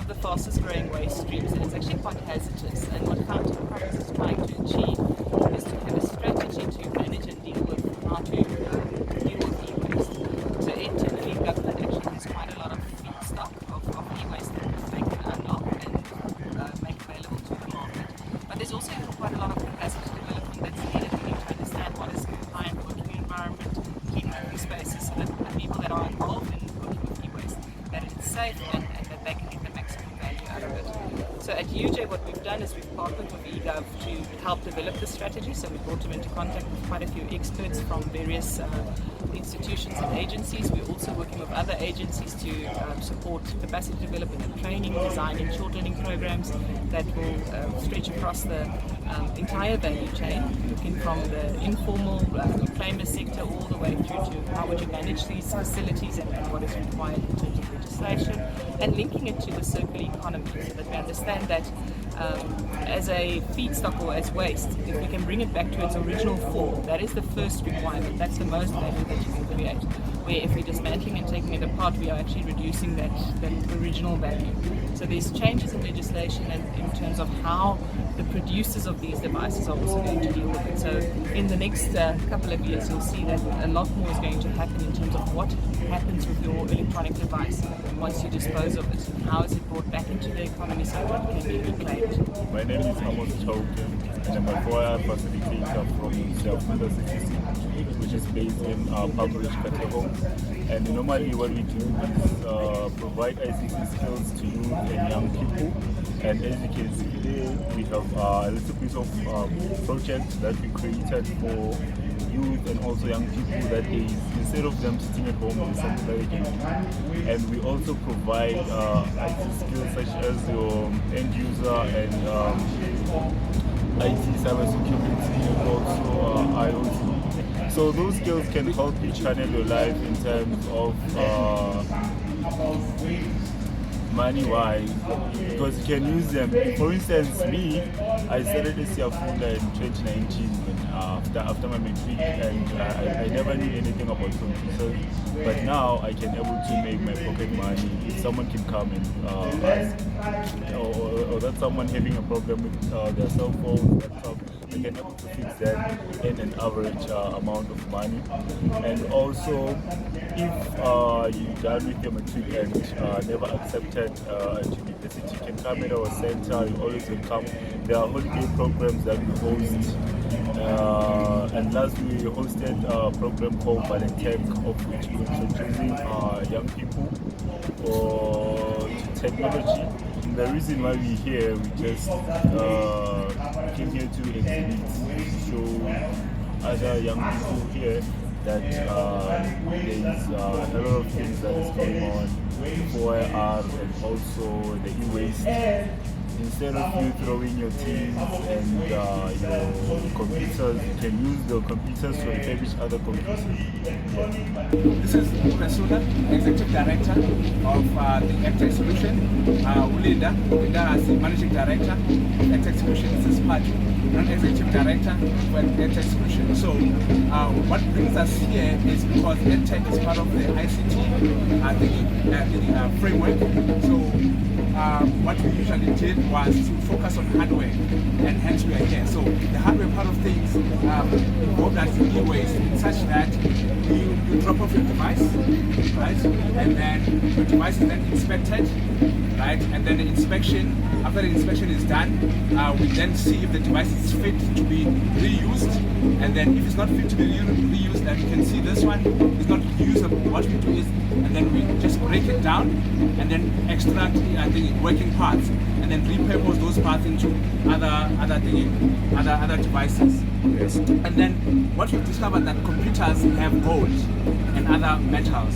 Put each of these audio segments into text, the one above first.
of the fastest growing waste streams, and it's actually quite hazardous. And what Gauteng Department is trying to achieve is to have a strategy to manage and deal with how to deal with e-waste. So internally, government actually has quite a lot of feedstock of e-waste that they can unlock and make available to the market. But there's also quite a lot of capacity development that's needed. We need to understand what is a compliant working environment, clean working spaces, so that the people that are involved in working with e-waste, that it's safe and that they can get the maximum value out of it. So at UJ, what we've done is we've partnered with eGov to help develop the strategy. So we brought them into contact with quite a few experts from various institutions and agencies. We're also working with other agencies to support capacity development and training, designing short learning programs that will stretch across the entire value chain, looking from the informal reclaimer sector all the way through to how would you manage these facilities and what is required in terms of legislation, and linking it to the circular economy so that we understand that as a feedstock or as waste, if we can bring it back to its original form, that is the first requirement, that's the most value that you can create. Where if we're dismantling and taking it apart, we are actually reducing that original value. So there's changes in legislation and in terms of how the producers of these devices are also going to deal with it. So in the next couple of years, you'll see that a lot more is going to happen in terms of what happens with your electronic device once you dispose of it. How is it brought back into the economy so that it can be reclaimed? My name is Amos Chauke, and I'm a FOIA facilitator from University, which is based in Publish Katlehong. And normally what we do is provide ICT skills to youth and young people. And as you can see today, we have a little piece of project that we created for youth and also young people, that is, instead of them sitting at home, there's something that they can do. And we also provide IT skills such as your end user and IT cybersecurity and also IoT. So those skills can help you channel your life in terms of money-wise, because you can use them. For instance, me, I started as Yafunda in 2019 after my matric, and I never knew anything about computers, but now I can able to make my pocket money. If someone can come and ask, or that someone having a problem with their cell phone, laptop, you can able to fix that in an average amount of money. And also, if you're done with your matric and never accepted at university, you can come at our center. You always will come. There are holiday programs that we host. And last we hosted a program called Valentech, of which we're introducing young people to technology. And the reason why we're here, we just came here to exhibit, show other young people here that there's a lot of things that is going on for AR and also the e-waste. Instead of you throwing your teams and your computers, you can use the computers to refurbish other computers. This is Presuna, Executive Director of the EdTech Solution. Ulinda as the Managing Director of EdTech Solution. This is Patu, Non-Executive Director for EdTech Solution. So what brings us here is because EdTech is part of the ICT framework. So what we usually did was to focus on hardware, and hence we are here. So the hardware part of things involved us in e-waste in such that you drop off your device, right, and then your device is then inspected, right, and then the inspection, after the inspection is done, we then see if the device is fit to be reused, and then if it's not fit to be reused, then you can see this one is not usable. What we do is, and then we just break it down and then extract the working parts and then repurpose those parts into other devices. Yes. And then what we've discovered that computers have gold and other metals.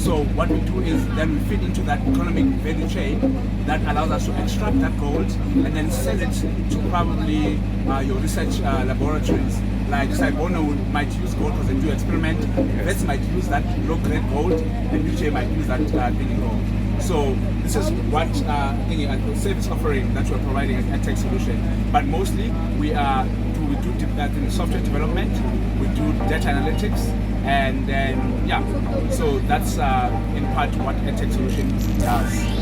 So what we do is then we feed into that economic value chain that allows us to extract that gold and then sell it to probably your research laboratories. Like Saibono might use gold because they do experiment. Vets might use that low-grade gold, and UJ might use that thing gold. So this is what service offering that we're providing as EdTech Solution. But mostly we do software development, we do data analytics, and then so that's in part what EdTech Solution does.